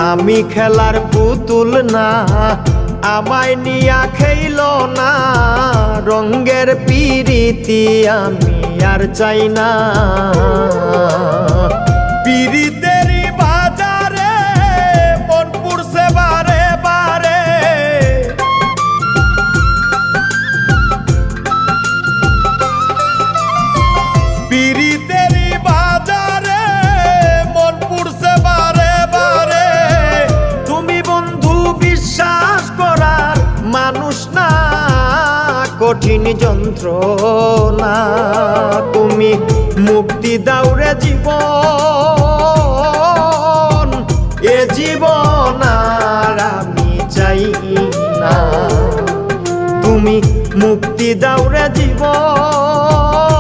আমি খেলার পুতুল না, আমায় নিয়া খেইল না। রঙ্গের পিরিতি আমি আর চাই না। পিরিতেরই বাজারে মন পুড়ছে বারে বারে। পিরিতেরই বাজারে মন পুড়ছে বারে বারে। তুমি বন্ধু বিশ্বাস করার মানুষ না, কঠিন যন্ত্রণা। তুমি মুক্তি দাও রে জীবন, এ জীবন আর আমি চাই না। তুমি মুক্তি দাও রে জীবন।